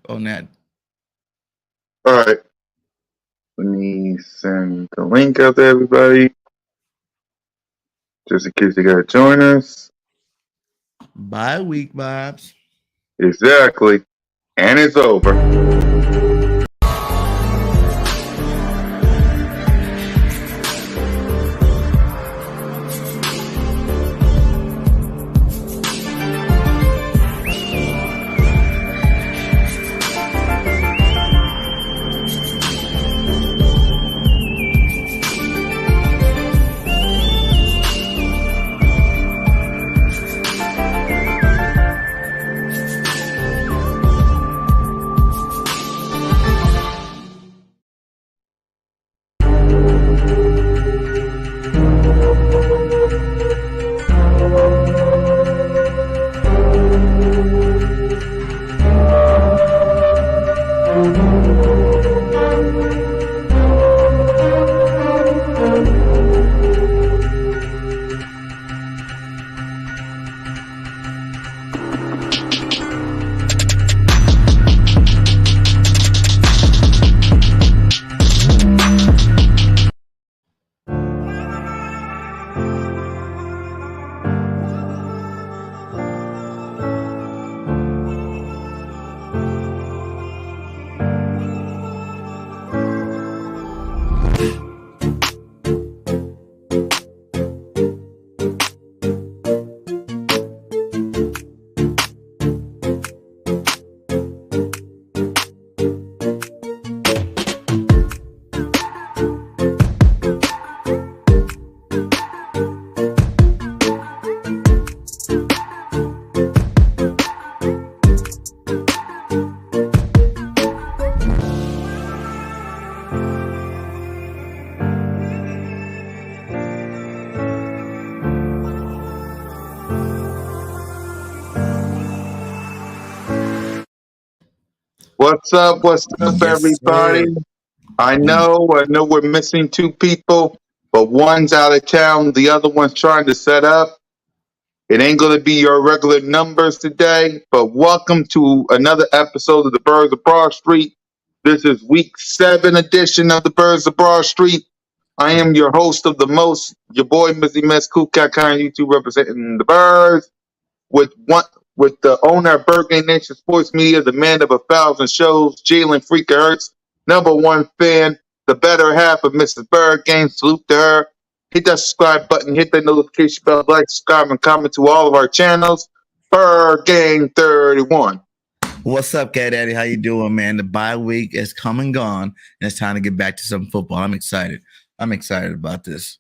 on that. All right. Let me send the link out to everybody. Just in case they gotta join us. Bye week vibes. Exactly. And it's over. What's up? What's up, Yes, everybody? sir. I know we're missing two people, but one's out of town, the other one's trying to set up. It ain't gonna be your regular numbers today, but welcome to another episode of the Birds of Broad Street. This is week 7 edition of the Birds of Broad Street. I am your host of the most, your boy Mizzy Mess Cool Cat Kind YouTube representing the Birds with the owner of BIRDGANG Nation Sports Media, the man of 1,000 shows, Jalen Freaker Hurts, #1 fan, the better half of Mrs. BIRDGANG. Salute to her. Hit that subscribe button, hit that notification bell, like, subscribe, and comment to all of our channels. BIRDGANG 31. What's up, Cat Daddy? How you doing, man? The bye week is come and gone, and it's time to get back to some football. I'm excited. I'm excited about this.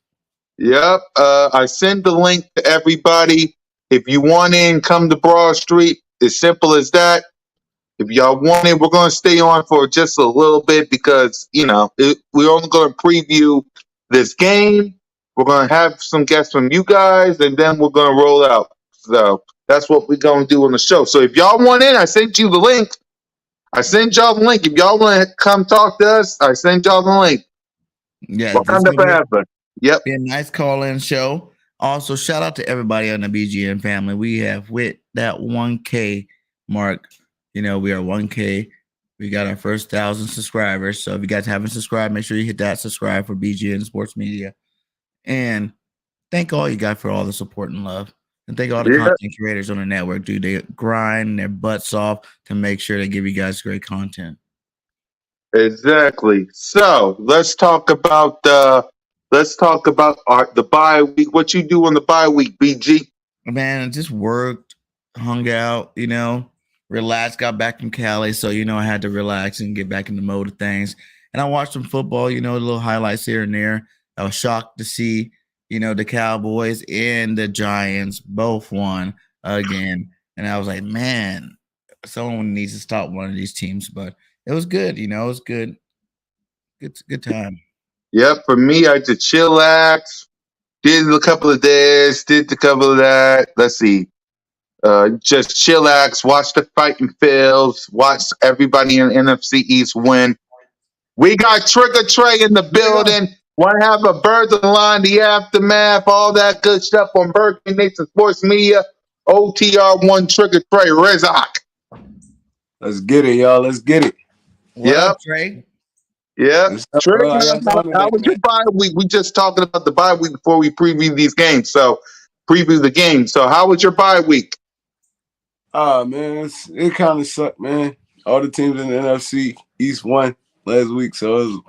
Yep. I send the link to everybody. If you want in, come to Broad Street. As simple as that. If y'all want it, we're going to stay on for just a little bit because, we're only going to preview this game. We're going to have some guests from you guys, and then we're going to roll out. So that's what we're going to do on the show. So if y'all want in, I sent you the link. I sent y'all the link. If y'all want to come talk to us, I sent y'all the link. Yeah, What kind of happen? Yep. Be a nice call-in show. Also, shout out to everybody on the BGN family. We have hit that 1K mark. We are 1K. We got our first 1,000 subscribers. So if you guys haven't subscribed, make sure you hit that subscribe for BGN Sports Media. And thank all you guys for all the support and love. And thank all the content creators on the network, dude. They grind their butts off to make sure they give you guys great content. Exactly. So let's talk about the bye week. What you do on the bye week, BG? Man, I just worked, hung out, relaxed, got back from Cali. So, I had to relax and get back in the mode of things. And I watched some football, little highlights here and there. I was shocked to see, the Cowboys and the Giants both won again. And I was like, man, someone needs to stop one of these teams. But it was good, it was good. Good time. Yep, for me, I did chillax, did a couple of days, did a couple of that. Let's see. Just chillax, watch the fighting Phillies, watch everybody in NFC East win. We got Trigger Trey in the building. Want to have a Birds on the Line, the aftermath, all that good stuff on BIRDGANG Nation Sports Media. OTR1 Trigger Trey Rezak. Let's get it, y'all. Let's get it. What Yep. up, Trey? Yep. What's up, Trey, bro? How y'all doing how today, was man? your bye week? We just talking about the bye week before we preview these games. So preview the game. So how was your bye week? Ah, man, it kind of sucked, man. All the teams in the NFC East won last week, so it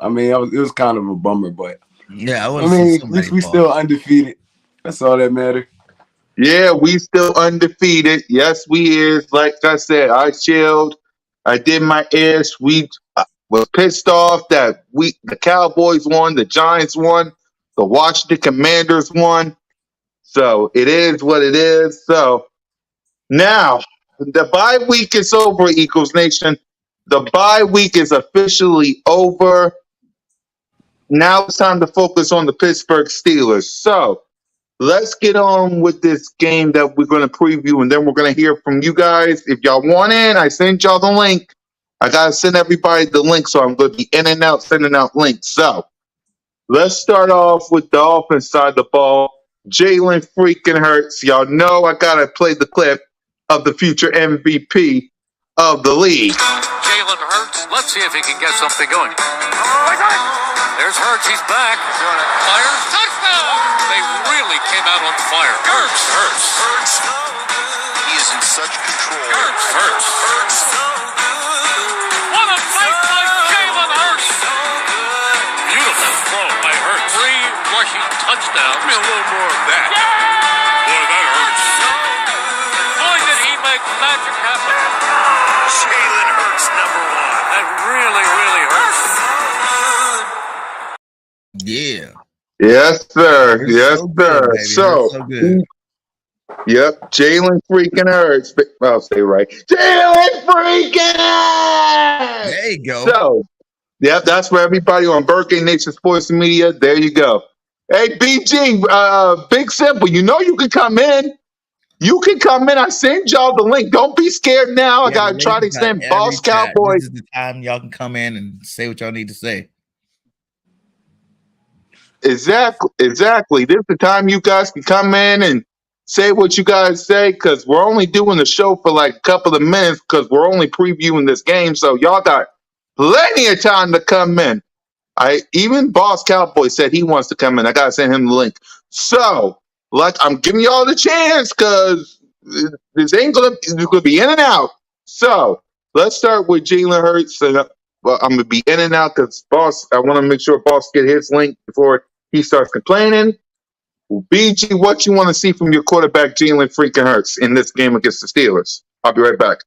was kind of a bummer, but Yeah, I want I to see mean, at least somebody we fall. still undefeated. That's all that matters. Yeah, we still undefeated. Yes, we is. Like I said, I chilled. I did my ish. We was pissed off that the Cowboys won, the Giants won, the Washington Commanders won. So it is what it is. So now the bye week is over, Eagles Nation. The bye week is officially over. Now it's time to focus on the Pittsburgh Steelers. So let's get on with this game that we're going to preview, and then we're going to hear from you guys. If y'all want in, I sent y'all the link. I got to send everybody the link, so I'm going to be in and out sending out links. So let's start off with the offense side of the ball. Jalen freaking Hurts. Y'all know I got to play the clip of the future MVP of the league. Jalen Hurts. Let's see if he can get something going. There's Hurts. He's back. Fires. Touchdown. They really came out on fire. Hurts. He is in such control. Hurts. What a fight by Jalen Hurts. Beautiful throw by Hurts. 3 rushing touchdowns. Give me a little more of that. Boy, that hurts. Boy, did he make magic happen. Jalen Hurts, number 1. That really, really hurts. Yeah. Yes, sir. It's Yes, so good, sir. baby. So, It's so good. yep, Jalen freaking Hurts. I'll say right. Jalen freaking Hurts. There you go. So, yep, that's for everybody on BIRDGANG Nation Sports Media. There you go. Hey, BG, Big Simple, you know you can come in. You can come in. I sent y'all the link. Don't be scared now. I Yeah, got the to try link to is at send every Boss chat. Cowboy. This is the time y'all can come in and say what y'all need to say. Exactly. This is the time you guys can come in and say what you guys say, because we're only doing the show for like a couple of minutes because we're only previewing this game. So y'all got plenty of time to come in. Even Boss Cowboy said he wants to come in. I gotta send him the link. So, like, I'm giving y'all the chance because this ain't gonna be in and out. So let's start with Jalen Hurts, and I'm gonna be in and out because Boss. I want to make sure Boss get his link before he starts complaining. BG, what you want to see from your quarterback Jalen freaking Hurts in this game against the Steelers? I'll be right back.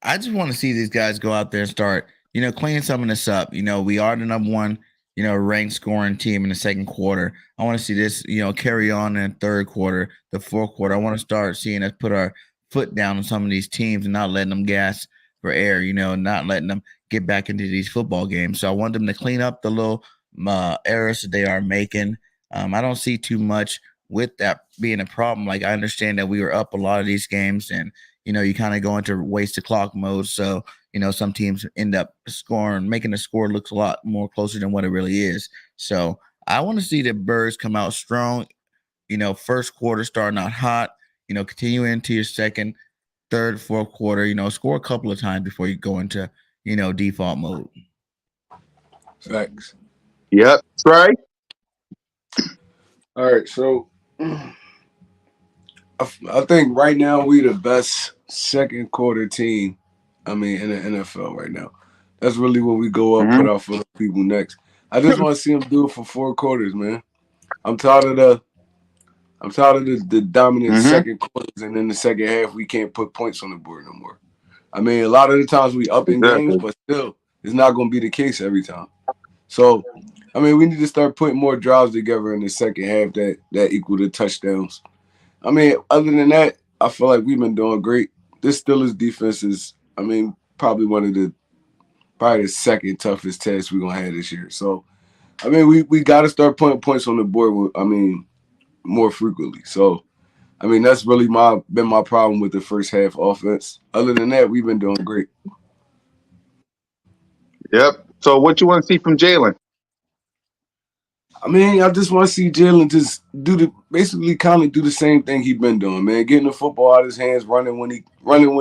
I just want to see these guys go out there and start, cleaning some of this up. We are the number one, ranked scoring team in the second quarter. I want to see this, carry on in the third quarter, the fourth quarter. I want to start seeing us put our foot down on some of these teams and not letting them gas for air, not letting them get back into these football games. So I want them to clean up the little errors that they are making. I don't see too much with that being a problem. Like, I understand that we were up a lot of these games, and you kind of go into waste the clock mode. So, some teams end up making the score looks a lot more closer than what it really is. So I want to see the Birds come out strong, first quarter starting out hot, continue into your second, third, fourth quarter, score a couple of times before you go into, default mode. Facts. Yep, right. All right, so I think right now we the best second quarter team. In the NFL right now. That's really what we go up, put our foot on people next. I just want to see them do it for 4 quarters, man. I'm tired of the dominant second quarters, and then the second half we can't put points on the board no more. A lot of the times we up in games, but still, it's not going to be the case every time. So, we need to start putting more drives together in the second half that equal the touchdowns. Other than that, I feel like we've been doing great. This Steelers defense is, probably probably the second toughest test we're gonna have this year. So, we got to start putting points on the board. More frequently. So, that's really been my problem with the first half offense. Other than that, we've been doing great. Yep. So, what you want to see from Jalen? I just want to see Jalen just basically do the same thing he's been doing, man. Getting the football out of his hands, running when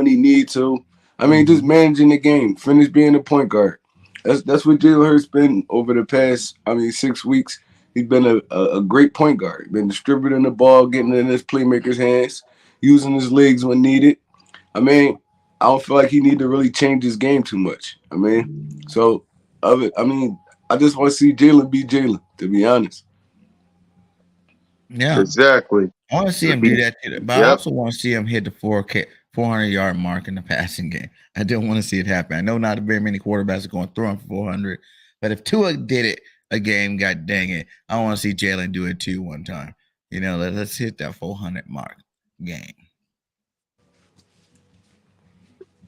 he need to. I mean, just managing the game, finish being a point guard. That's what Jalen Hurts been over the past, 6 weeks. He's been a great point guard. Been distributing the ball, getting it in his playmakers' hands, using his legs when needed. I mean, I don't feel like he need to really change his game too much. So of it, I just want to see Jalen be Jalen, to be honest. Yeah. Exactly. I want to see him do that, too, but I Yep. also want to see him hit the 400-yard mark in the passing game. I don't want to see it happen. I know not very many quarterbacks are going to throw him for 400, but if Tua did it a game, god dang it, I want to see Jalen do it too one time. Let's hit that 400 mark game.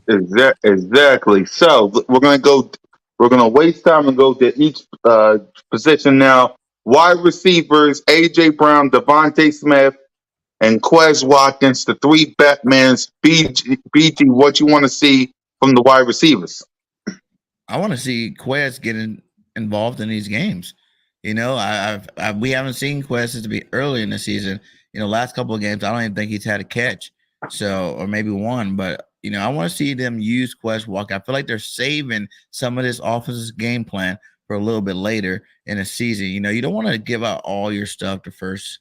Exactly. So we're gonna go. We're gonna waste time and go to each position now. Wide receivers: AJ Brown, Devontae Smith, and Quez Watkins. The three Batmans. BG, what you want to see from the wide receivers? I want to see Quez getting involved in these games. We haven't seen Quez since to be early in the season. Last couple of games, I don't even think he's had a catch. So, or maybe one, but I want to see them use Quez Walker. I feel like they're saving some of this offensive game plan for a little bit later in the season. You don't want to give out all your stuff the first,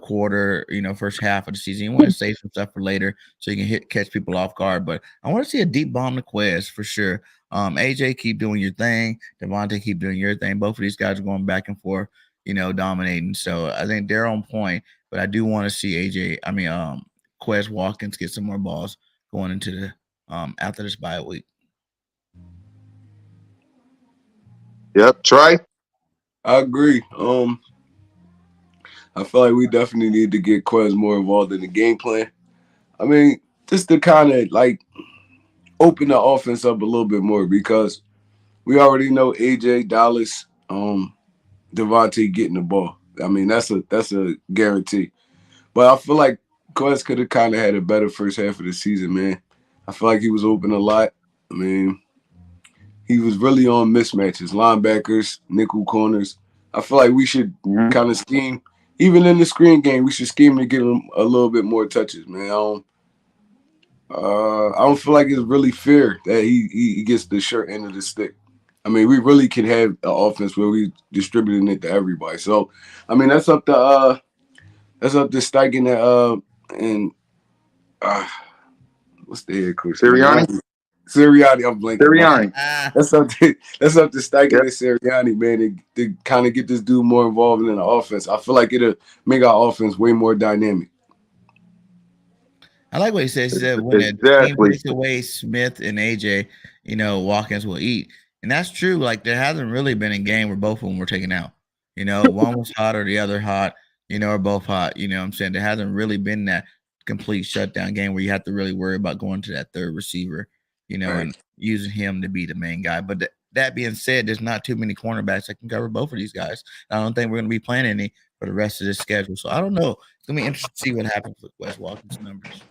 quarter, first half of the season. You want to save some stuff for later so you can catch people off guard. But I want to see a deep bomb to Quez for sure. AJ, keep doing your thing. Devontae, keep doing your thing. Both of these guys are going back and forth, dominating. So I think they're on point. But I do want to see Quez Watkins get some more balls going into the after this bye week. Yep. Trey. I agree. I feel like we definitely need to get Quez more involved in the game plan. Just to kind of open the offense up a little bit more because we already know AJ, Dallas, Devontae getting the ball. That's a guarantee. But I feel like Quez could have kind of had a better first half of the season, man. I feel like he was open a lot. He was really on mismatches, linebackers, nickel corners. I feel like we should kind of scheme, even in the screen game, we should scheme to get him a little bit more touches, man. I don't feel like it's really fair that he gets the short end of the stick. We really can have an offense where we distributing it to everybody. So, that's up to Steichen and what's the head coach? Sirianni. Sirianni, I'm blanking. Sirianni. That's up to Steichen and Sirianni, man, to kind of get this dude more involved in the offense. I feel like it'll make our offense way more dynamic. I like what he says. He said when a team takes away Smith and AJ, Watkins will eat. And that's true. Like there hasn't really been a game where both of them were taken out. One was hot or the other hot, or both hot. You know what I'm saying? There hasn't really been that complete shutdown game where you have to really worry about going to that third receiver, right, and using him to be the main guy. But that being said, there's not too many cornerbacks that can cover both of these guys. I don't think we're going to be playing any for the rest of this schedule. So I don't know. It's going to be interesting to see what happens with Wes Watkins' numbers.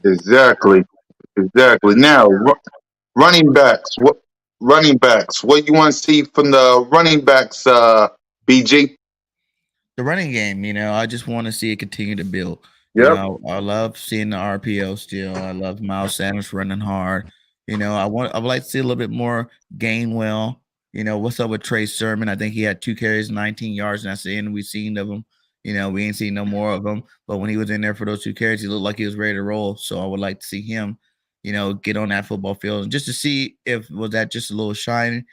Exactly. Now, running backs. What you want to see from the running backs, BG? The running game, I just want to see it continue to build. Yep. I love seeing the RPO still. I love Miles Sanders running hard. I would like to see a little bit more Gainwell. What's up with Trey Sermon? I think he had 2 carries, 19 yards, and that's the end we've seen of him. We ain't seen no more of him. But when he was in there for those 2 carries, he looked like he was ready to roll. So I would like to see him, get on that football field and just to see if was that just a little shining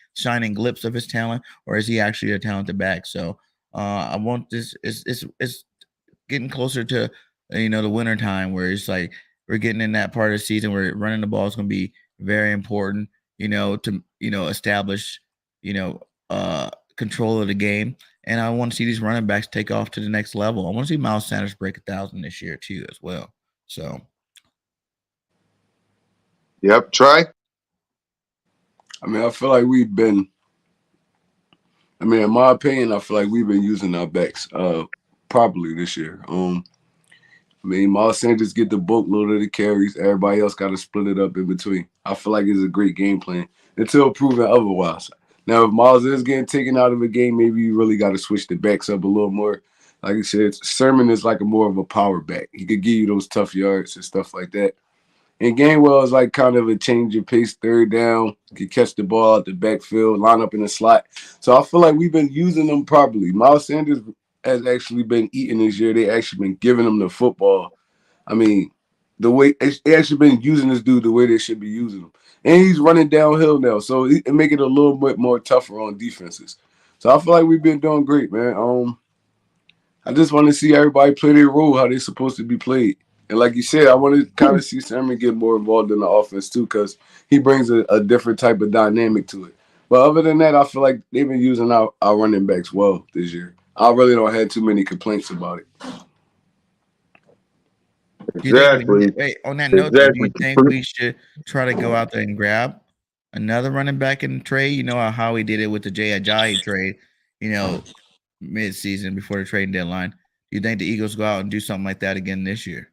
glimpse of his talent, or is he actually a talented back? So I want this. It's getting closer to the winter time where it's like we're getting in that part of the season where running the ball is going to be very important. To establish control of the game. And I want to see these running backs take off to the next level. I want to see Miles Sanders break 1,000 this year too, as well. So, yep. Trey. I feel like we've been. In my opinion, I feel like we've been using our backs properly this year. Miles Sanders get the boatload of the carries. Everybody else got to split it up in between. I feel like it's a great game plan until proven otherwise. Now, if Miles is getting taken out of a game, maybe you really got to switch the backs up a little more. Like I said, Sermon is like more of a power back. He could give you those tough yards and stuff like that. And Gainwell is like kind of a change of pace, third down, can catch the ball out the backfield, line up in the slot. So I feel like we've been using them properly. Miles Sanders has actually been eating this year. They actually been giving him the football. I mean, the way they actually been using this dude the way they should be using him. And he's running downhill now, so it make it a little bit more tougher on defenses. So I feel like we've been doing great, man. I just want to see everybody play their role how they're supposed to be played. And like you said, I want to kind of see Sermon get more involved in the offense too, because he brings a different type of dynamic to it. But other than that, I feel like they've been using our running backs well this year. I really don't have too many complaints about it. Do you think Exactly. wait, on that note though, do Exactly. you think we should try to go out there and grab another running back in the trade? You know how we did it with the Jay Ajayi trade, mid-season before the trading deadline. Do you think the Eagles go out and do something like that again this year?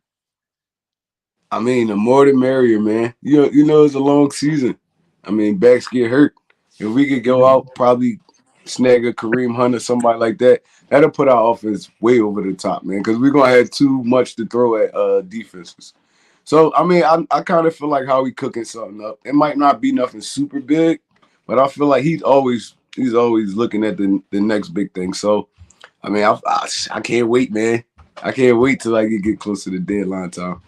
I mean, the more the merrier, man. You know it's a long season. I mean, backs get hurt. If we could go out, probably snag a Kareem Hunt or somebody like that, that'll put our offense way over the top, man, because we're going to have too much to throw at defenses. So, I mean, I kind of feel like how we cooking something up. It might not be nothing super big, but I feel like he's always looking at the next big thing. So, I mean, I can't wait, man. I can't wait till I get close to the deadline time.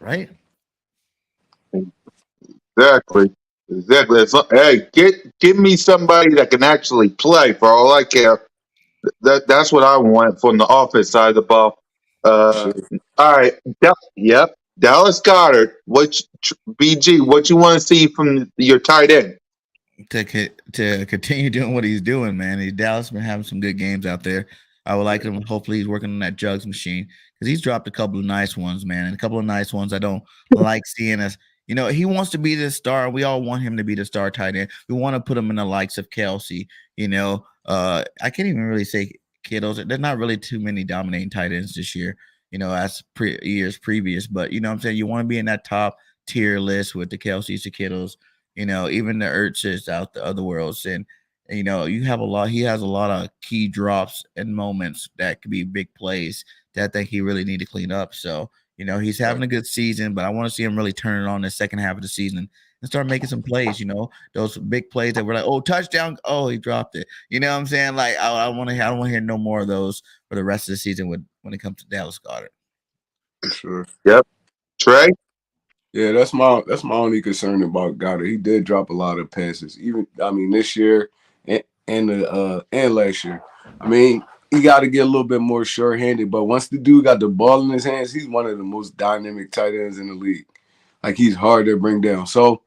Right? Exactly. Exactly. Hey, give me somebody that can actually play for all I care. That's what I want from the offense side of the ball. Sure. All right. Yep. Dallas Goddard. BG? What you want to see from your tight end? To continue doing what he's doing, man. Dallas been having some good games out there. I would like him. Hopefully, he's working on that jugs machine because he's dropped a couple of nice ones, man, and a couple of nice ones I don't like seeing us. He wants to be the star. We all want him to be the star tight end. We want to put him in the likes of Kelsey. I can't even really say Kittles. There's not really too many dominating tight ends this year. As years previous, but what I'm saying, you want to be in that top tier list with the Kelseys, the Kittles. Even the Ertzes out the other worlds. And you have he has a lot of key drops and moments that could be big plays that I think he really need to clean up. So, he's having a good season, but I want to see him really turn it on the second half of the season and start making some plays, those big plays that were like, oh, touchdown. Oh, he dropped it. You know what I'm saying? Like, I don't want to hear no more of those for the rest of the season when it comes to Dallas Goedert. For sure. Yep. Trey? Yeah, that's my only concern about Goddard. He did drop a lot of passes, this year and last year. I mean, he got to get a little bit more sure-handed. But once the dude got the ball in his hands, he's one of the most dynamic tight ends in the league. Like, he's hard to bring down. So,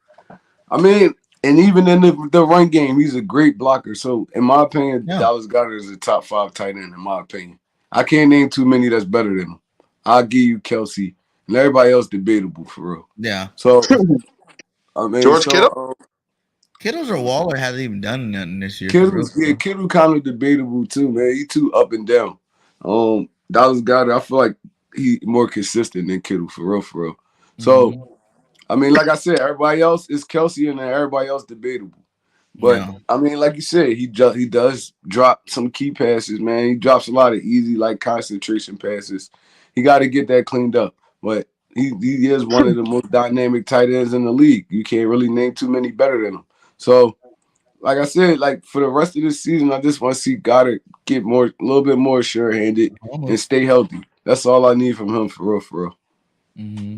I mean, and even in the run game, he's a great blocker. So, in my opinion, Dallas Goedert is a top 5 tight end. In my opinion, I can't name too many that's better than him. I'll give you Kelsey. And everybody else debatable for real. Yeah. So, I mean, George Kittle? Kittles or Waller hasn't even done nothing this year. Kittle kind of debatable too, man. He too up and down. Dallas Goedert, I feel like he more consistent than Kittle for real. So, I mean, like I said, everybody else is Kelsey and then everybody else debatable. But I mean, like you said, he does drop some key passes, man. He drops a lot of easy, like concentration passes. He got to get that cleaned up. But he is one of the most dynamic tight ends in the league. You can't really name too many better than him. So, like I said, like for the rest of the season, I just want to see Goddard get a little bit more sure-handed and stay healthy. That's all I need from him for real. Mm-hmm.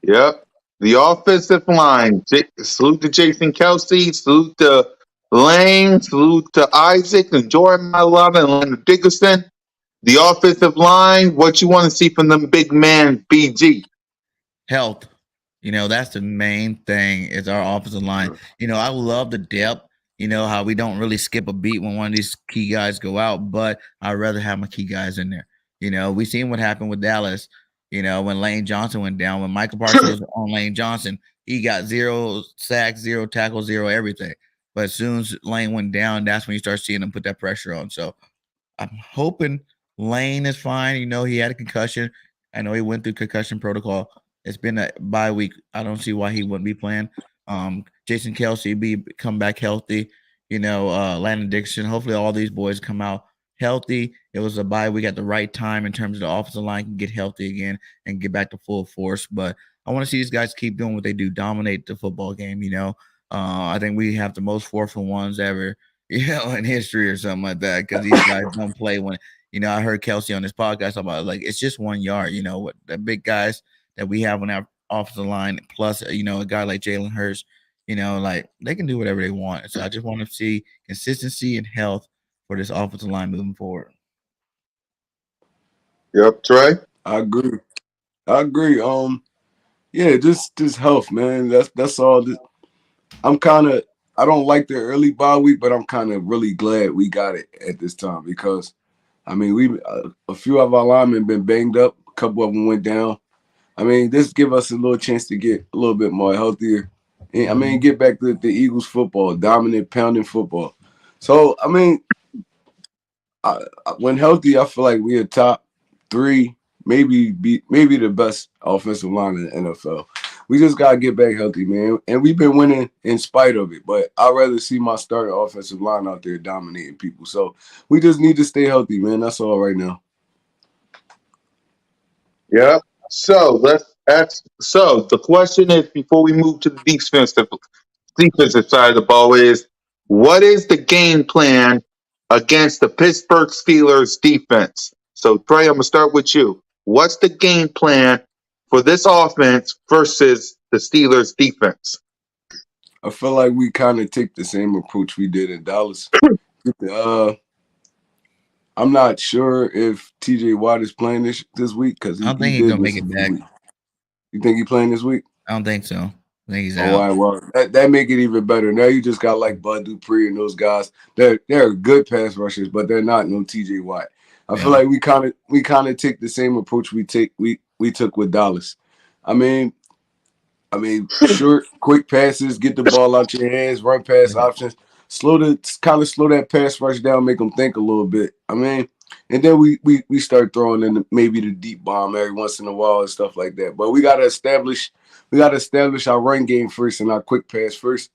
Yep. The offensive line. Salute to Jason Kelsey. Salute to Lane. Salute to Isaac and Jordan Mailata and Leonard Dickerson. The offensive line. What you want to see from them big man, BG? Health. That's the main thing is our offensive line. I love the depth. How we don't really skip a beat when one of these key guys go out, but I'd rather have my key guys in there. We seen what happened with Dallas. When Lane Johnson went down, when Michael Parsons was on Lane Johnson, he got 0 sacks, 0 tackles, 0 everything. But as soon as Lane went down, that's when you start seeing him put that pressure on. So I'm hoping Lane is fine. He had a concussion. I know he went through concussion protocol. It's been a bye week. I don't see why he wouldn't be playing. Jason Kelsey come back healthy. Landon Dixon. Hopefully all these boys come out healthy. It was a bye week at the right time in terms of the offensive line can get healthy again and get back to full force. But I want to see these guys keep doing what they do, dominate the football game. I think we have the most 4-for-1s ever, in history or something like that because these guys don't play when. I heard Kelsey on this podcast about like it's just 1 yard. What the big guys that we have on our offensive line, plus a guy like Jalen Hurts, like they can do whatever they want. So I just want to see consistency and health for this offensive line moving forward. Yep, Trey. I agree. I agree. Yeah, just health, man. That's all. I don't like the early bye week, but I'm kind of really glad we got it at this time because, I mean, a few of our linemen been banged up. A couple of them went down. I mean, this give us a little chance to get a little bit more healthier. And, I mean, get back to the Eagles football, dominant, pounding football. So, I mean, when healthy, I feel like we are top 3, maybe the best offensive line in the NFL. We just gotta get back healthy, man. And we've been winning in spite of it. But I'd rather see my starting offensive line out there dominating people. So we just need to stay healthy, man. That's all right now. Yep. So the question is before we move to the defensive side of the ball is what is the game plan against the Pittsburgh Steelers defense? So Trey, I'm gonna start with you. What's the game plan for this offense versus the Steelers defense? I feel like we kind of take the same approach we did in Dallas. I'm not sure if TJ Watt is playing this week because I don't think he he's did gonna make miss it a few back. weeks. You think he's playing this week? I don't think so. I think he's Oh, out. well, that make it even better. Now you just got like Bud Dupree and those guys. They're good pass rushers, but they're not no TJ Watt. I feel Yeah. like we kind of take the same approach we took with Dallas. I mean, short, quick passes, get the ball out your hands, run pass options, slow that pass rush down, make them think a little bit. I mean, and then we start throwing in maybe the deep bomb every once in a while and stuff like that. But we gotta establish our run game first and our quick pass first.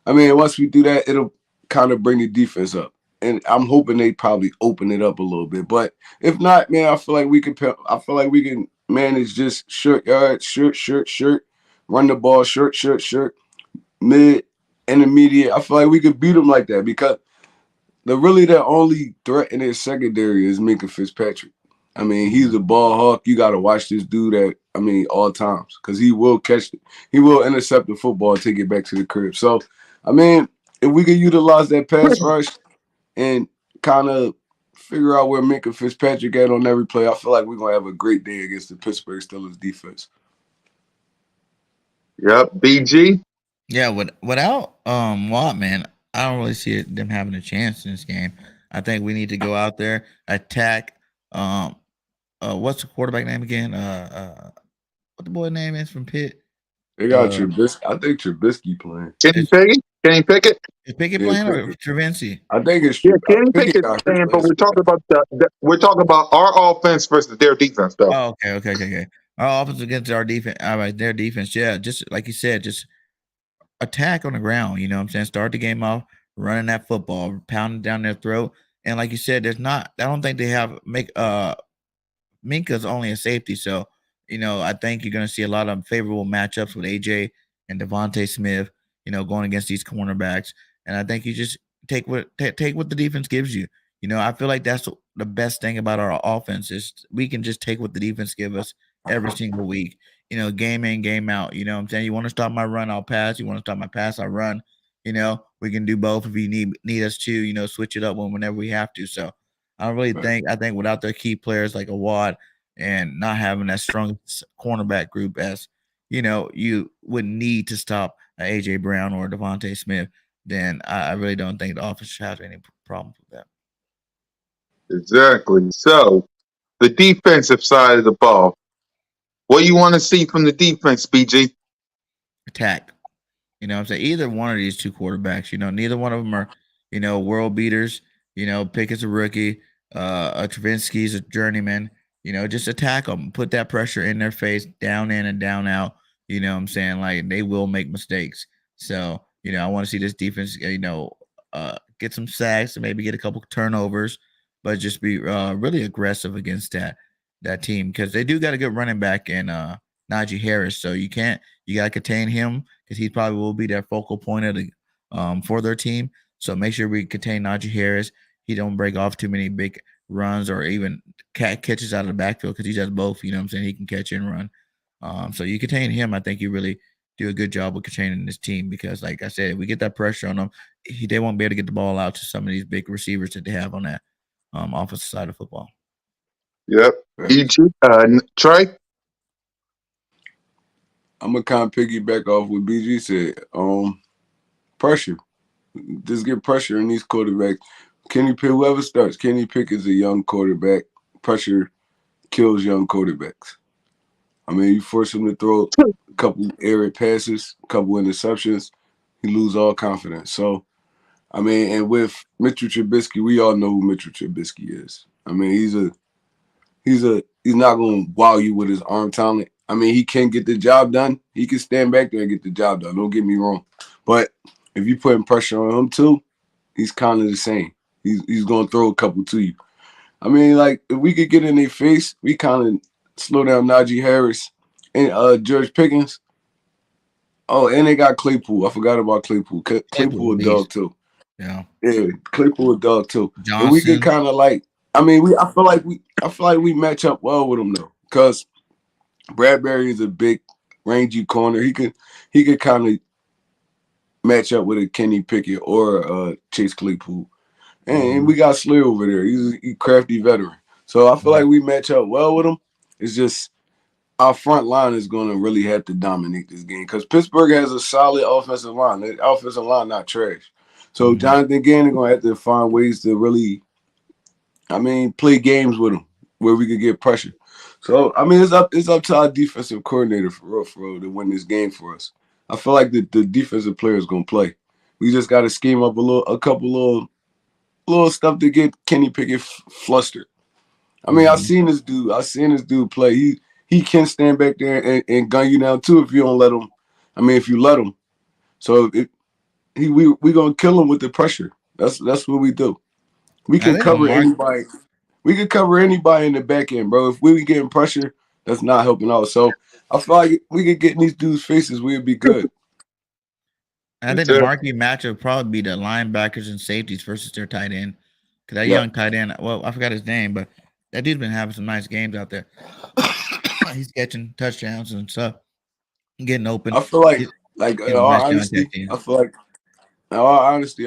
I mean, once we do that, it'll kind of bring the defense up. And I'm hoping they probably open it up a little bit. But if not, man, I feel like we can manage just short yards, short, run the ball, short, mid, intermediate. I feel like we could beat them like that because the only threat in their secondary is Minka Fitzpatrick. I mean, he's a ball hawk. You got to watch this dude all times because he will catch it. He will intercept the football and take it back to the crib. So, I mean, if we can utilize that pass rush and kind of figure out where Minka Fitzpatrick at on every play, I feel like we're going to have a great day against the Pittsburgh Steelers defense. Yep, BG. Yeah, without Watt, man, I don't really see them having a chance in this game. I think we need to go out there, attack. What's the quarterback name again? What the boy name is from Pitt? They got Trubisky. I think Trubisky playing. Kenny Pickett? Is Pickett Yeah, playing or Pickett. Travinci? I think it's Yeah, true. Kenny Pickett's playing, but we're talking about our offense versus their defense, though. Oh, okay. Our offense against our defense. All right, their defense. Yeah, just like you said, just attack on the ground. You know what I'm saying? Start the game off running that football, pounding down their throat. And like you said, there's not. I don't think they have Minka's only a safety, so I think you're going to see a lot of favorable matchups with AJ and Devontae Smith. Going against these cornerbacks, and I think you just take what the defense gives you. I feel like that's the best thing about our offense is we can just take what the defense give us every single week. Game in, game out. You know what I'm saying? You want to stop my run, I'll pass. You want to stop my pass, I'll run. We can do both if you need us to. Switch it up whenever we have to. So I really think without their key players like a Watt and not having that strong cornerback group as you would need to stop AJ Brown or Devontae Smith, then I really don't think the offense has any problems with that. Exactly. So the defensive side of the ball. What do you want to see from the defense, BG? Attack. I'm saying either one of these two quarterbacks, neither one of them are, world beaters. Pickett's a rookie. Travinsky's a journeyman. Just attack them, put that pressure in their face, down in and down out. You know what I'm saying? Like they will make mistakes. So, I want to see this defense, get some sacks and maybe get a couple turnovers. but just be really aggressive against that team because they do got a good running back in Najee Harris. So you got to contain him because he probably will be their focal point of the for their team. So make sure we contain Najee Harris. He don't break off too many big runs or even catches out of the backfield because he does both. You know what I'm saying? He can catch and run. So you contain him. I think you really do a good job of containing this team because, like I said, if we get that pressure on them, they won't be able to get the ball out to some of these big receivers that they have on that offensive side of football. Yep. Facts. Trey? I'm gonna kind of piggyback off what BG said. Pressure. Just get pressure in these quarterbacks. Kenny Pick, whoever starts, Kenny Pick is a young quarterback. Pressure kills young quarterbacks. I mean, you force him to throw a couple errant passes, a couple interceptions, he lose all confidence. So, I mean, and with Mitchell Trubisky, we all know who Mitchell Trubisky is. I mean, he's not going to wow you with his arm talent. I mean, he can get the job done. He can stand back there and get the job done. Don't get me wrong. But if you putting pressure on him too, he's kind of the same. He's going to throw a couple to you. I mean, like, if we could get in their face, we kind of slow down Najee Harris and George Pickens. Oh, and they got Claypool. I forgot about Claypool. Claypool a dog too. Yeah. Yeah, Claypool a dog too. Johnson. And we could kind of like, I mean, I feel like we match up well with them though, because Bradbury is a big, rangy corner. He could kind of match up with a Kenny Pickett or Chase Claypool. And we got Slayer over there. He's a crafty veteran. So I feel like we match up well with him. It's just our front line is going to really have to dominate this game because Pittsburgh has a solid offensive line. The offensive line not trash. So Jonathan Gannon going to have to find ways to really, I mean, play games with him where we could get pressure. So I mean, it's up to our defensive coordinator for real to win this game for us. I feel like the defensive player is going to play. We just got to scheme up a couple little stuff to get Kenny Pickett flustered. I mean, I've seen this dude play. He can stand back there and gun you down too if you don't let him. I mean, if you let him. So we gonna kill him with the pressure. That's what we do. We can cover anybody. We can cover anybody in the back end, bro. If we getting pressure, that's not helping out. So I feel like we could get in these dudes' faces, we'd be good. I think the marquee matchup would probably be the linebackers and safeties versus their tight end. Because that young tight end, well, I forgot his name, but that dude's been having some nice games out there. He's catching touchdowns and stuff, getting open. I feel like in all honesty, I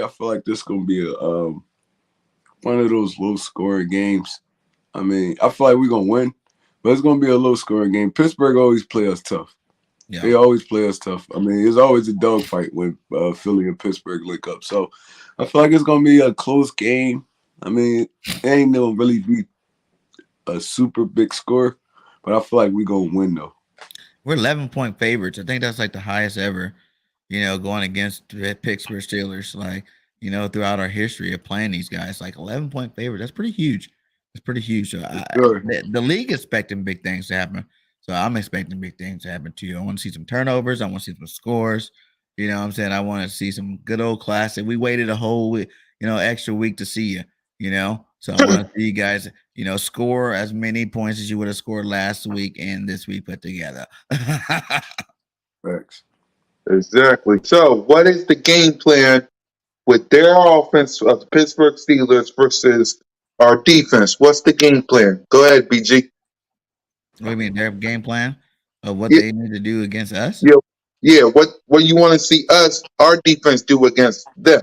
feel like this gonna be a one of those low scoring games. I mean, I feel like we're gonna win, but it's gonna be a low scoring game. Pittsburgh always play us tough. Yeah. They always play us tough. I mean, it's always a dogfight when Philly and Pittsburgh link up. So I feel like it's gonna be a close game. I mean, it ain't gonna really be a super big score, but I feel like we're gonna win though. We're 11-point favorites. I think that's like the highest ever, going against the Pittsburgh Steelers, like, throughout our history of playing these guys. Like 11-point favorite. That's pretty huge. It's pretty huge. So the league is expecting big things to happen. So I'm expecting big things to happen too. I want to see some turnovers. I want to see some scores. You know what I'm saying? I want to see some good old classic. We waited a whole, extra week to see you, So I want to see you guys, score as many points as you would have scored last week and this week put together. Thanks. Exactly. So what is the game plan with their offense of the Pittsburgh Steelers versus our defense? What's the game plan? Go ahead, BG. What do you mean, their game plan of what they need to do against us? Yeah. What you want to see our defense do against them,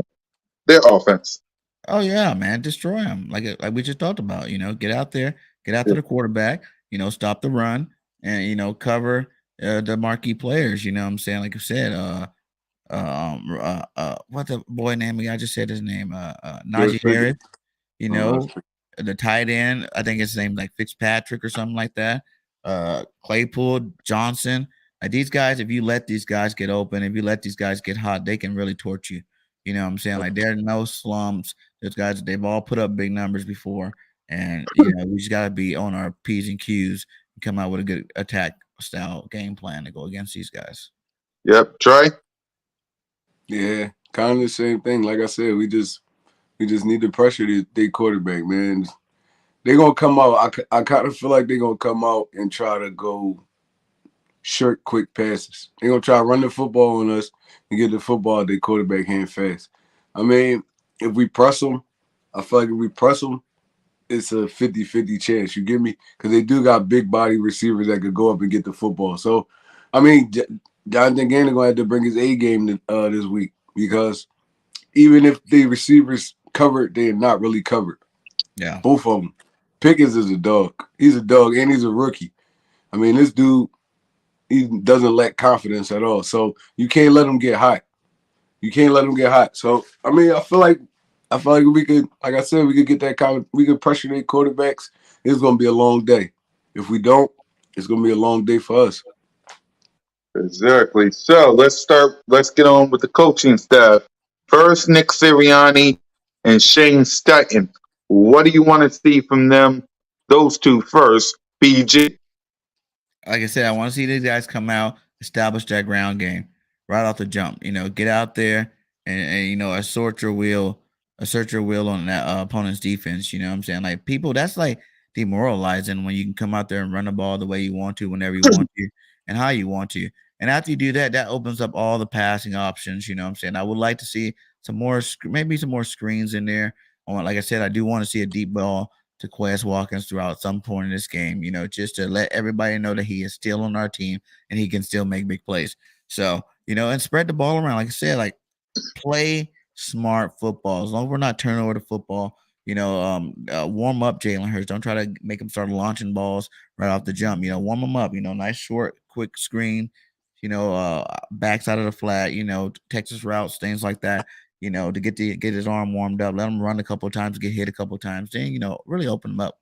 their offense? Oh yeah, man, destroy them like we just talked about. Get out there, get after the quarterback. Stop the run and cover the marquee players. You know what I'm saying? Like I said, what the boy name? I just said his name. Najee Harris. The tight end. I think his name like Fitzpatrick or something like that. Claypool, Johnson. Like these guys, if you let these guys get open, if you let these guys get hot, they can really torch you. You know what I'm saying? Like there are no slumps. Those guys, they've all put up big numbers before. And we just gotta be on our P's and Q's and come out with a good attack style game plan to go against these guys. Yep. Trey? Yeah, kind of the same thing. Like I said, we just need to pressure the quarterback, man. they're gonna come out. I kind of feel like they're gonna come out and try to go short, quick passes. They're gonna try to run the football on us and get the football at their quarterback hand fast. I mean, if we press them, I feel like if we press them, it's a 50-50 chance. You get me? Because they do got big body receivers that could go up and get the football. So, I mean, Jonathan Gannon gonna have to bring his A game this week because even if the receivers covered, they're not really covered. Yeah. Both of them. Pickens is a dog. He's a dog and he's a rookie. I mean, this dude, he doesn't lack confidence at all. So you can't let him get hot. You can't let him get hot. So I mean, I feel like we could, like I said, we could get that we could pressure their quarterbacks. It's gonna be a long day. If we don't, it's gonna be a long day for us. Exactly. So let's get on with the coaching staff. First, Nick Sirianni and Shane Steichen. What do you want to see from them? Those two first. BG. Like I said, I want to see these guys come out, establish that ground game right off the jump. Get out there and assert your will on that opponent's defense. You know what I'm saying? Like people, that's like demoralizing when you can come out there and run the ball the way you want to, whenever you want to, and how you want to. And after you do that, that opens up all the passing options. You know what I'm saying? I would like to see maybe some more screens in there. Like I said, I do want to see a deep ball to Quez Watkins throughout some point in this game, just to let everybody know that he is still on our team and he can still make big plays. So, and spread the ball around. Like I said, like play smart football. As long as we're not turning over the football, warm up Jalen Hurts. Don't try to make him start launching balls right off the jump. Warm him up. Nice short, quick screen. Backs out of the flat. Texas routes, things like that. To get his arm warmed up, let him run a couple of times, get hit a couple of times, then really open him up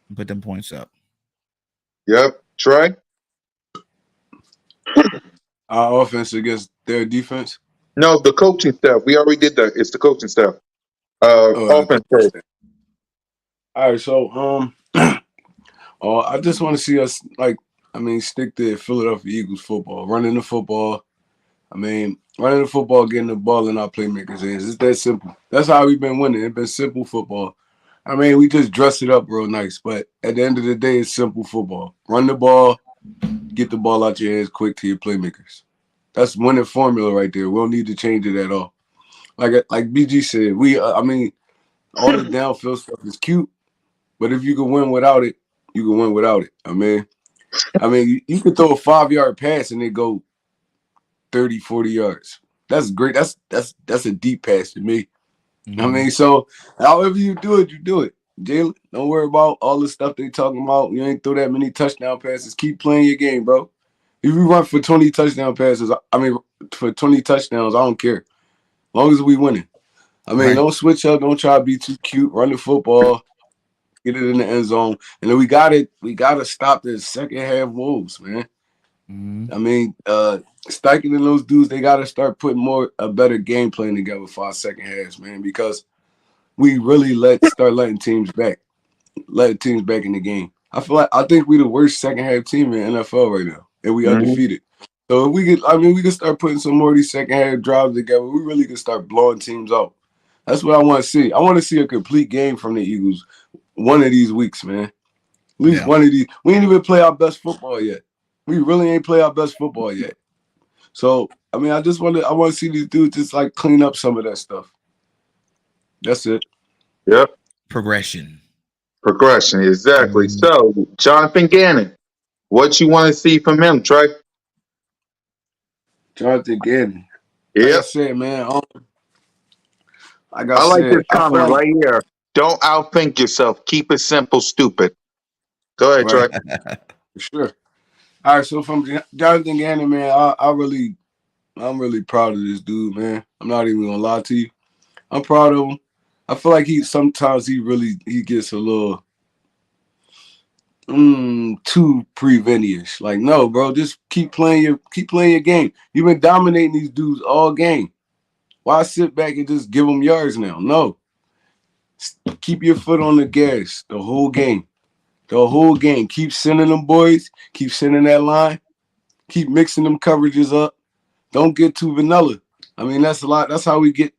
and put them points up. Yep. Trey? Our offense against their defense. No, the coaching staff. We already did that. It's the coaching staff. Offense first. All right, so I just want to see us stick to Philadelphia Eagles football, running the football. Running the football, getting the ball in our playmakers' hands. It's that simple. That's how we've been winning. It's been simple football. We just dress it up real nice, but at the end of the day, it's simple football. Run the ball, get the ball out your hands quick to your playmakers. That's winning formula right there. We don't need to change it at all. Like BG said, all the downfield stuff is cute, but if you can win without it, you can win without it. You can throw a 5-yard pass and it go 30, 40 yards. That's great. That's a deep pass to me. Mm-hmm. So however you do it, you do it. Jalen, don't worry about all the stuff they talking about. You ain't throw that many touchdown passes. Keep playing your game, bro. If you run for 20 touchdown passes, for 20 touchdowns, I don't care. As long as we winning. Right. Don't switch up. Don't try to be too cute. Run the football. Get it in the end zone. And then we gotta stop the second half wolves, man. Mm-hmm. Steichen and those dudes, they gotta start putting a better game plan together for our second halves, man, because we really start letting teams back in the game. I think we the worst second half team in the NFL right now, and we undefeated. So if we could start putting some more of these second half drives together. We really could start blowing teams out. That's what I want to see. I want to see a complete game from the Eagles one of these weeks, man. At least one of these. We ain't even play our best football yet. We really ain't play our best football yet. So, I want to see these dudes just clean up some of that stuff. That's it. Yep. Progression, exactly. Mm-hmm. So, Jonathan Gannon, what you want to see from him, Trey? Jonathan Gannon. Yep. Like I said, man. I like this comment right here. Don't outthink yourself. Keep it simple, stupid. Go ahead, Trey. For sure. All right, so from Jonathan Gannon, man, I'm really proud of this dude, man. I'm not even gonna lie to you. I'm proud of him. I feel like sometimes he gets a little too prevent-ish. Like, no, bro, just keep playing your game. You've been dominating these dudes all game. Why sit back and just give them yards now? No. Keep your foot on the gas the whole game. The whole game. Keep sending them boys. Keep sending that line. Keep mixing them coverages up. Don't get too vanilla. That's a lot. That's how we get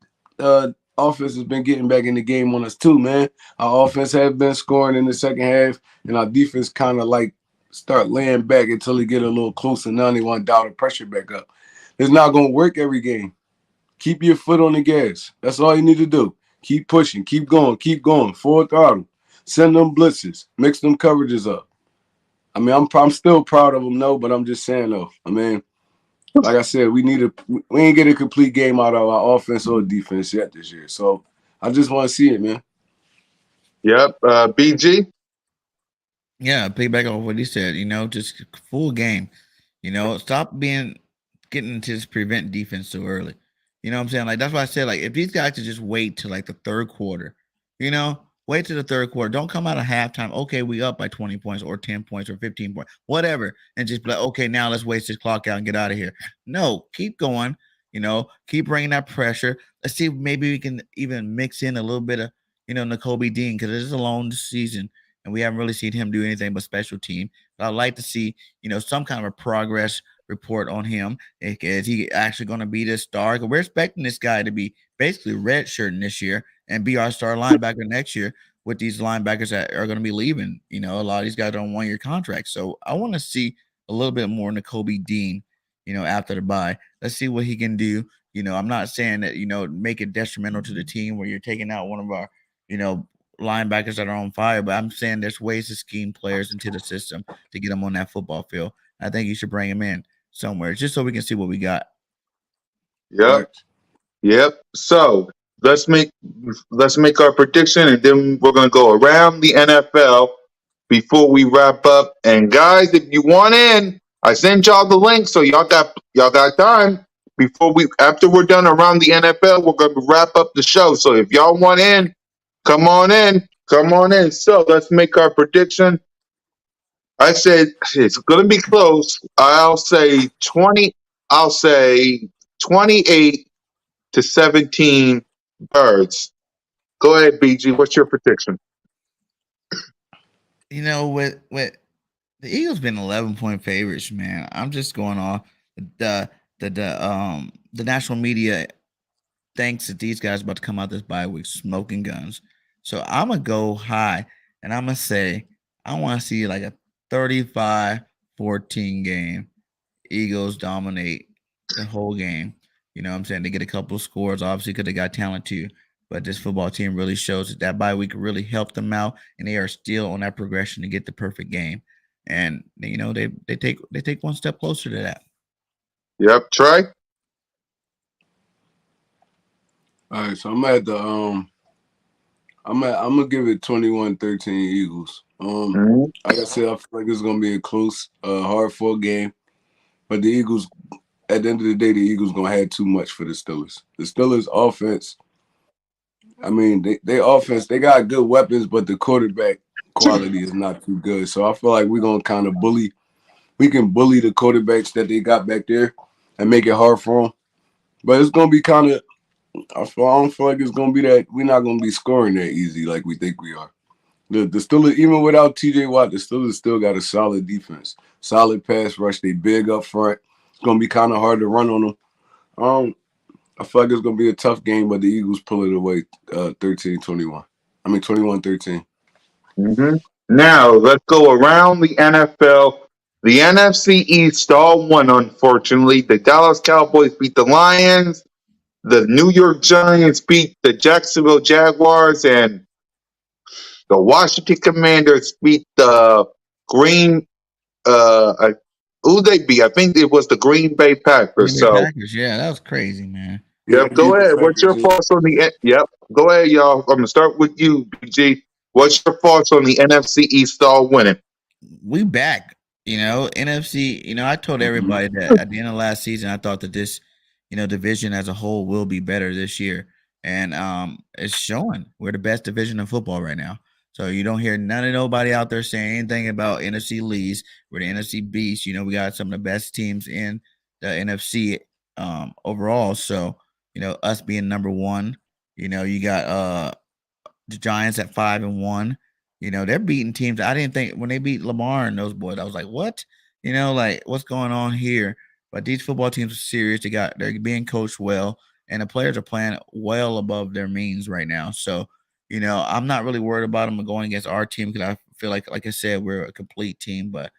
offense has been getting back in the game on us too, man. Our offense has been scoring in the second half, and our defense kind of like start laying back until they get a little closer. Now they want to dial the pressure back up. It's not going to work every game. Keep your foot on the gas. That's all you need to do. Keep pushing, keep going, full throttle. Send them blitzes, mix them coverages up. I mean, I'm still proud of them, no, but I'm just saying though. I mean, like I said, we ain't get a complete game out of our offense or defense yet this year. So I just want to see it, man. Yep. BG. Yeah, piggyback off what he said, just full game. Stop getting into this prevent defense so early. You know what I'm saying? Like that's why I said, like, if these guys could just wait till like the third quarter, wait till the third quarter. Don't come out of halftime. Okay, we up by 20 points or 10 points or 15 points, whatever, and just be like, okay, now let's waste this clock out and get out of here. No, keep going. Keep bringing that pressure. Let's see if maybe we can even mix in a little bit of, N'Kobe Dean, because it is a long season and we haven't really seen him do anything but special team. But I'd like to see, some kind of a progress report on him. Is he actually going to be this star? 'Cause we're expecting this guy to be basically redshirting this year and be our star linebacker next year with these linebackers that are going to be leaving. A lot of these guys are on 1-year contracts. So I want to see a little bit more N'Kobe Dean, after the bye. Let's see what he can do. I'm not saying that, make it detrimental to the team where you're taking out one of our, linebackers that are on fire, but I'm saying there's ways to scheme players into the system to get them on that football field. I think you should bring him in somewhere just so we can see what we got. Yep. Right. Yep. So let's make our prediction, and then we're gonna go around the NFL before we wrap up. And guys, if you want in, I sent y'all the link, so y'all got time before after we're done around the NFL, we're gonna wrap up the show. So if y'all want in, come on in, come on in. So let's make our prediction. I said it's gonna be close. I'll say 20. I'll say 28-17 birds. Go ahead, BG. What's your prediction? With the Eagles been 11-point favorites, man. I'm just going off the the national media thinks that these guys about to come out this bye week smoking guns. So I'm gonna go high and I'm gonna say I want to see like a 35-14 game. Eagles dominate the whole game. You know what I'm saying? They get a couple of scores, obviously, because they got talent too. But this football team really shows that bye week really helped them out, and they are still on that progression to get the perfect game. And they take one step closer to that. Yep, Trey. All right, so I'm gonna give it 21-13 Eagles. Mhm. Like I said, I feel like it's gonna be a close, hard fought game. But the Eagles, at the end of the day, the Eagles gonna have too much for the Steelers. The Steelers offense, I mean, they offense, they got good weapons, but the quarterback quality is not too good. So I feel like we're gonna kind of we can bully the quarterbacks that they got back there and make it hard for them. But it's gonna be kind of, I don't feel like it's gonna be that we're not gonna be scoring that easy like we think we are. The Steelers, even without TJ Watt, the Steelers still got a solid defense, solid pass rush. They big up front. It's gonna be kind of hard to run on them. I feel like it's gonna be a tough game, but the Eagles pull it away 13-21. I mean 21-13. Mhm. Now let's go around the NFL. The NFC East all won, unfortunately. The Dallas Cowboys beat the Lions. The New York Giants beat the Jacksonville Jaguars, and the Washington Commanders beat the Green. Who they beat? I think it was the Green Bay Green Packers. Bay So, Packers, yeah, that was crazy, man. Yeah, yep. they Go beat the ahead. What's your Packers. thoughts on the? Yep. Go ahead, y'all. I'm gonna start with you, BG. What's your thoughts on the NFC East all winning? We back. NFC. I told Mhm. everybody that at the end of last season, I thought that this, division as a whole will be better this year, and it's showing we're the best division in football right now. So you don't hear none of nobody out there saying anything about NFC Least. We're the NFC Beast. We got some of the best teams in the NFC overall. So us being number one. You got the Giants at 5-1. They're beating teams. I didn't think when they beat Lamar and those boys, I was like, what? Like what's going on here? But these football teams are serious. They're being coached well, and the players are playing well above their means right now. So, I'm not really worried about them going against our team because I feel like I said, we're a complete team. But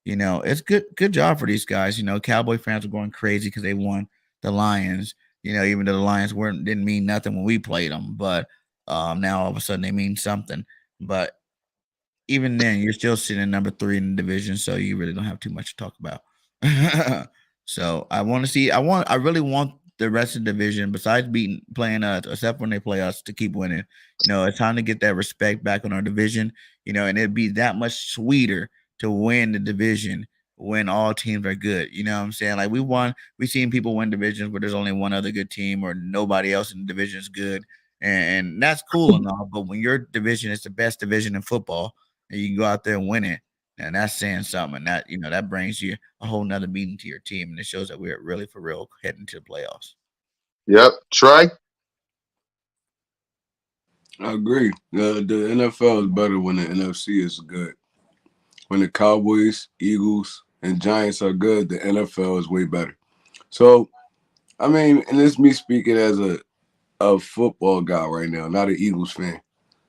it's good job for these guys. Cowboy fans are going crazy because they won the Lions. Even though the Lions didn't mean nothing when we played them, but now all of a sudden they mean something. But even then, you're still sitting at number 3 in the division, so you really don't have too much to talk about. So I want to see. I really want the rest of the division, besides playing us, except when they play us, to keep winning. It's time to get that respect back on our division. And it'd be that much sweeter to win the division when all teams are good. You know what I'm saying? Like we've seen people win divisions where there's only one other good team or nobody else in the division is good. And that's cool and all, but when your division is the best division in football and you can go out there and win it, and that's saying something. And that brings you a whole nother meaning to your team, and it shows that we're really for real heading to the playoffs. Yep. Trey? I agree. The NFL is better when the NFC is good. When the Cowboys, Eagles, and Giants are good, the NFL is way better. So, I mean, and it's me speaking as a football guy right now, not an Eagles fan.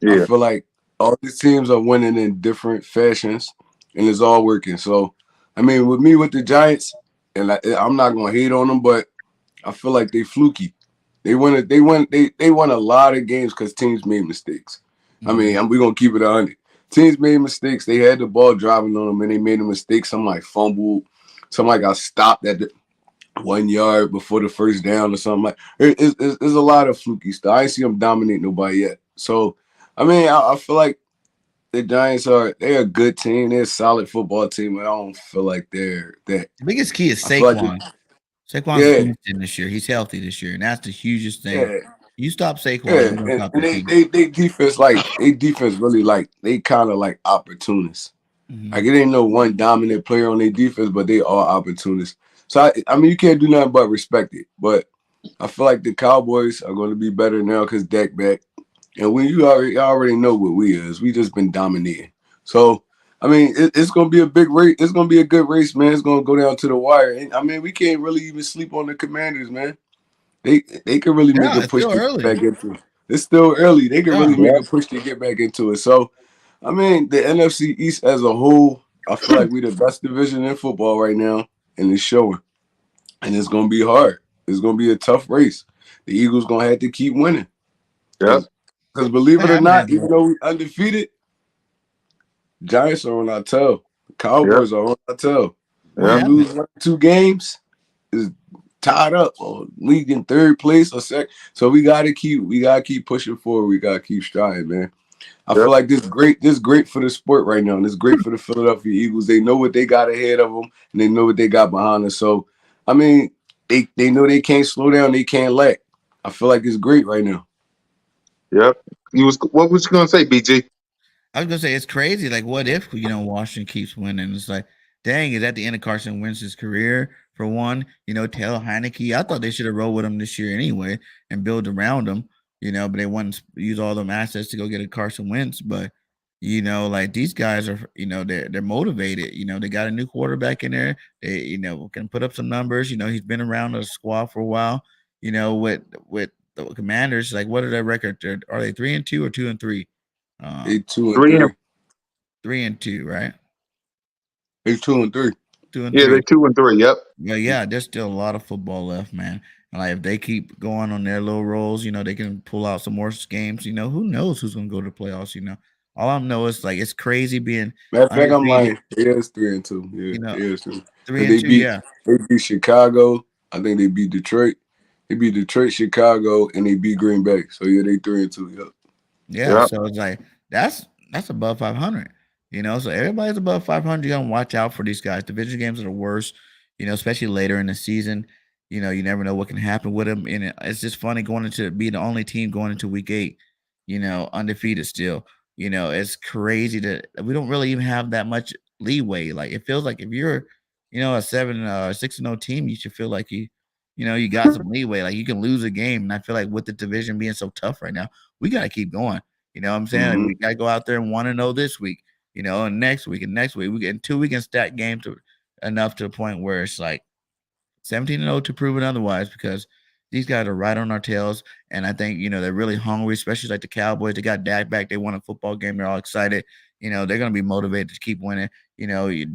I Yeah. feel like all these teams are winning in different fashions, and it's all working. So, I mean, with the Giants, and I'm not gonna hate on them, but I feel like they fluky. They won a lot of games because teams made mistakes. I mean, we're gonna keep it 100. Teams made mistakes. They had the ball driving on them, and they made a mistake. Some like fumbled. Some like got stopped at the 1 yard before the first down or something like. It's a lot of fluky stuff. I ain't see them dominate nobody yet. So, I mean, I feel like the Giants they're a good team. They're a solid football team, but I don't feel like they're that. The biggest key is I feel like Saquon. Saquon's yeah, beasting this year. He's healthy this year, and that's the hugest thing. yeah. You stop Saquon, Yeah, you're gonna and, stop and your they, team. they they defense really like they kind of like opportunists. Mm-hmm. Like it ain't no one dominant player on their defense, but they are opportunists. So I mean you can't do nothing but respect it. But I feel like the Cowboys are going to be better now because Dak back, and when you already know what we is. We just been dominating. So I mean it's going to be a big race. It's going to be a good race, man. It's going to go down to the wire. And I mean we can't really even sleep on the Commanders, man. They can really make Yeah, a it's push still to get early. back into it. It's still early. They can Yeah. really make Yep. a push to get back into it. So, I mean, the NFC East as a whole, I feel like we're the best division in football right now, and it's showing. And it's gonna be hard. It's gonna be a tough race. The Eagles gonna have to keep winning Yep. because believe What it or happened at not, even though we undefeated, Giants are on our tail. Yep. Cowboys are on our tail. what We Yep. happened? lose 1 or 2 games, is tied up or league in third place or second. So we gotta keep pushing forward. We gotta keep striving, man. I Yep. feel like this great for the sport right now, and it's great for the Philadelphia Eagles. They know what they got ahead of them, and they know what they got behind us. So, I mean, they know they can't slow down, they can't lack. I feel like it's great right now. Yep. What was you gonna say, BG? I was gonna say it's crazy. Like, what if Washington keeps winning? It's like, dang, is that the end of Carson Wentz's career? For one, Taylor Heineke. I thought they should have rolled with him this year anyway and build around him. But they want to use all them assets to go get a Carson Wentz. But like these guys are, they're motivated. They got a new quarterback in there. They, can put up some numbers. He's been around the squad for a while. With the Commanders, like what are their record? Are they 3-2 or 2-3? They 2 and 3. 3 and 3-2, right? They 2 and 3. Two and yeah, they three. 2 and 3. Yep. Yeah, there's still a lot of football left, man. And like if they keep going on their low rolls, they can pull out some more games. Who knows who's gonna go to the playoffs? All I know is like it's crazy being Matter of fact, I'm undefeated. lying. It is 3 and 2. You Yeah, know, it is 2. three Because and two. Yeah, they beat Chicago. I think they beat Detroit. They beat Detroit, Chicago, and they beat Green Bay. So yeah, they 3 and 2. Yep. yeah. Yep. So it's like that's above 500. So everybody's above 500. You gotta watch out for these guys. Division games are the worst. Especially later in the season. You never know what can happen with them. And it's just funny going into be the only team going into week 8. Undefeated still. It's crazy that we don't really even have that much leeway. Like it feels like if you're, a 6-0 team, you should feel like you got some leeway. Like you can lose a game. And I feel like with the division being so tough right now, we gotta keep going. You know what I'm saying? Like, Mm-hmm. we gotta go out there and 1-0 this week, and next week and next week. Until we can stack games enough to the point where it's like 17-0 to prove it otherwise because These guys are right on our tails, and I think they're really hungry, especially like the Cowboys. They got Dak back. They won a football game. They're all excited. They're gonna be motivated to keep winning.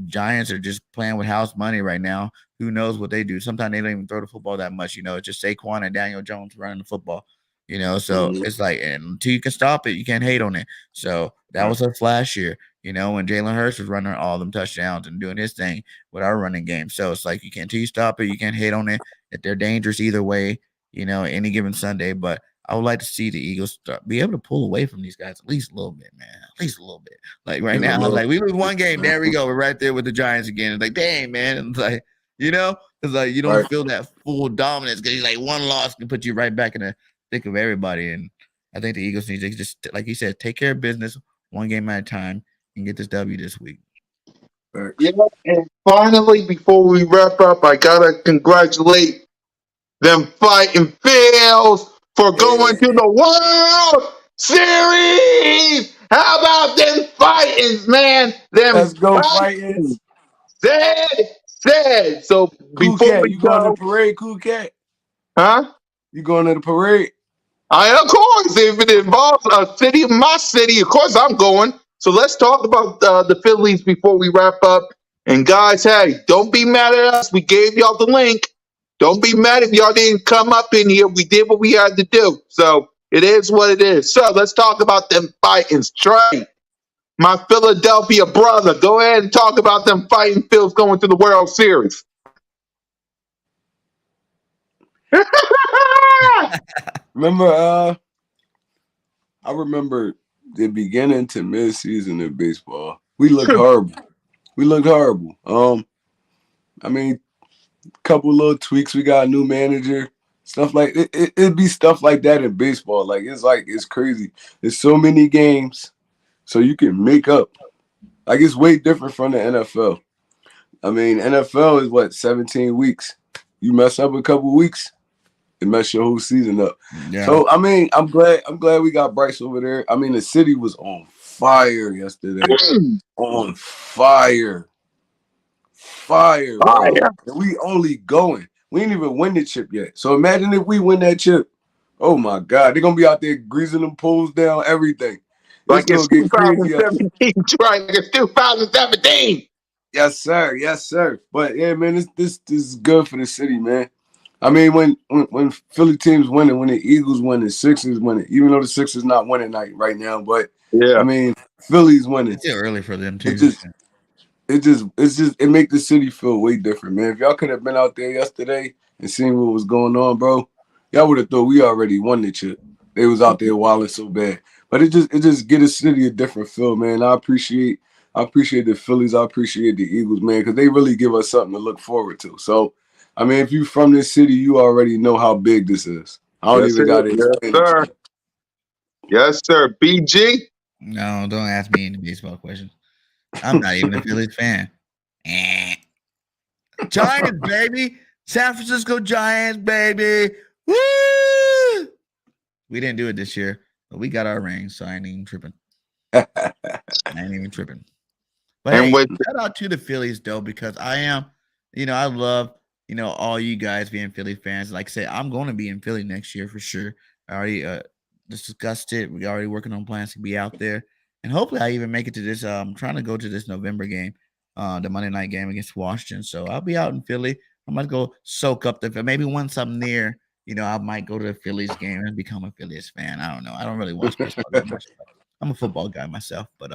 Giants are just playing with house money right now. Who knows what they do? Sometimes they don't even throw the football that much. It's just Saquon and Daniel Jones running the football. So Mhm. it's like, and until you can stop it, you can't hate on it. So that was a flash year. When Jalen Hurts was running all them touchdowns and doing his thing with our running game. So it's like you can't until you stop it, you can't hate on it. That they're dangerous either way, any given Sunday. But I would like to see the Eagles be able to pull away from these guys at least a little bit, man. At least a little bit. Like right Just a now, little. like we lose one game, there we go. We're right there with the Giants again. It's like, dang, man. It's like, it's like you don't Right. feel that full dominance because like one loss can put you right back in the thick of everybody. And I think the Eagles need to just, like you said, take care of business one game at a time and get this W this week. Right. Yeah, and finally, before we wrap up, I gotta congratulate them Fighting Phils for going to Yeah. the World Series. How about them Fightings, man? Them Let's go, Fightings. Fightings. Said. So Cool before cat, we you going to the go, parade? Cool cat, huh? you going to the parade? Of course, if it involves a city, my city, of course I'm going. So let's talk about the Phillies before we wrap up. And guys, hey, don't be mad at us. We gave y'all the link. Don't be mad if y'all didn't come up in here. We did what we had to do. So it is what it is. So let's talk about them fighting. Trey, my Philadelphia brother, go ahead and talk about them fighting Phils going to the World Series. Remember, I remember the beginning to mid-season in baseball. We looked horrible. We looked horrible. I mean, couple little tweaks. We got a new manager. Stuff like it'd be stuff like that in baseball. It's crazy. There's so many games, so you can make up. Like it's way different from the NFL. I mean, NFL is what 17 weeks. You mess up a couple weeks, it mess your whole season up. Yeah. So I mean, I'm glad we got Bryce over there. I mean, the city was on fire yesterday. On fire. Fire, bro. Fire. And we only going. We ain't even win the chip yet. So imagine if we win that chip. Oh my God. They're gonna be out there greasing them poles down, everything. It's Like gonna it's get crazy out there. 2017, right? Like it's 2017. Yes, sir. Yes, sir. But yeah, man, this is good for the city, man. I mean, when Philly teams winning, when the Eagles win, the Sixers winning, even though the Sixers not winning right now, but I Yeah. mean, Philly's winning. It's still early for them It too. just it make the city feel way different, man. If y'all could have been out there yesterday and seen what was going on, bro, y'all would have thought we already won the chip. They was out there wilding so bad. But it just get a city a different feel, man. I appreciate the Phillies. I appreciate the Eagles, man, because they really give us something to look forward to. So, I mean, if you from this city, you already know how big this is. I don't Yes, even sir. got to Yes, explain it to sir. you. Yes, sir. BG. No, don't ask me any baseball questions. I'm not even a Phillies fan. Eh. Giants, baby. San Francisco Giants, baby. Woo! We didn't do it this year, but we got our rings, so I ain't even tripping. I ain't even tripping. But And hey, with shout out to the Phillies though, because I am, I love, all you guys being Philly fans. Like I said, I'm going to be in Philly next year for sure. I already discussed it. We already working on plans to be out there, and hopefully I even make it to this. I'm trying to go to this November game, the Monday night game against Washington. So I'll be out in Philly. I'm gonna go soak up the. Maybe once I'm near, I might go to the Phillies game and become a Phillies fan. I don't know. I don't really watch baseball that much. I'm a football guy myself, but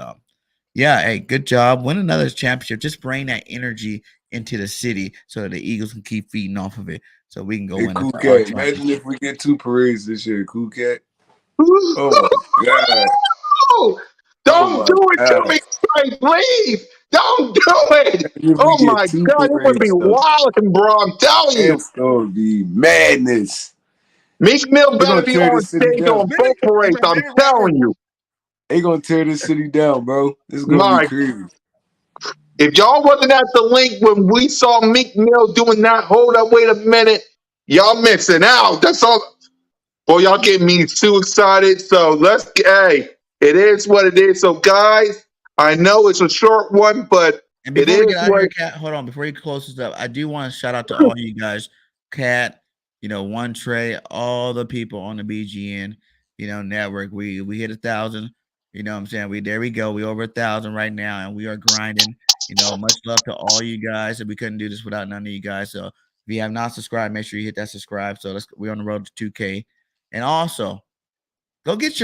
yeah, hey, good job. Win another championship. Just bring that energy into the city so that the Eagles can keep feeding off of it. So we can go Hey, win Cool our Cat, imagine championship. if we get 2 parades this year, Cool Cat. Oh my God. Oh don't my do it to God. me, Trey, please. Don't do it. Imagine if we Oh get my 2 God, it would be parades, though. wild, bro. I'm telling you. It's gonna be madness. Meek Mill They're better gonna be tear on this city stage down. on both parades. I'm telling you. They gonna tear this city down, bro. It's gonna be My, crazy. if y'all wasn't at the link when we saw Meek Mill doing that, hold up, wait a minute. Y'all missing out. That's all. Boy, y'all getting me too excited. So hey, it is what it is. So guys, I know it's a short one, but And it before is we get out of what here, Kat, hold on. Before you close this up, I do want to shout out to all you guys, Kat, One Trey, all the people on the BGN, network. We hit 1,000. You know what I'm saying? There we go. We over 1,000 right now, and we are grinding. Much love to all you guys. And we couldn't do this without none of you guys. So if you have not subscribed, make sure you hit that subscribe. So we're on the road to 2K. And also, go get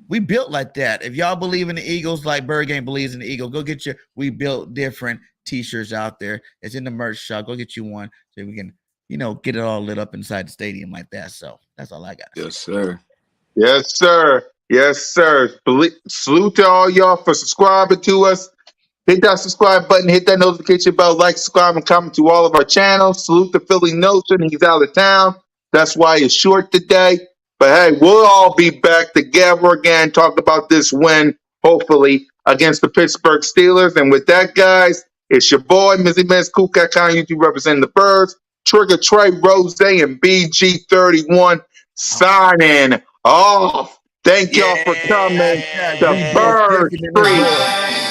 We built like that. If y'all believe in the Eagles like BIRDGANG believes in the Eagles, go get your We Built Different t-shirts out there. It's in the merch shop. Go get you one so we can, get it all lit up inside the stadium like that. So that's all I got. Yes, sir. Yes, sir. Yes, sir. Salute to all y'all for subscribing to us. Hit that subscribe button, hit that notification bell, like, subscribe, and comment to all of our channels. Salute to Philly Notion. He's out of town. That's why it's short today. But hey, we'll all be back together again, talk about this win, hopefully, against the Pittsburgh Steelers. And with that, guys, it's your boy, Mizzy Miz, Cool Cat Con, YouTube representing the Birds, Trigger Trey, Rose, and BG31 signing off. Thank y'all for coming to Bird Street.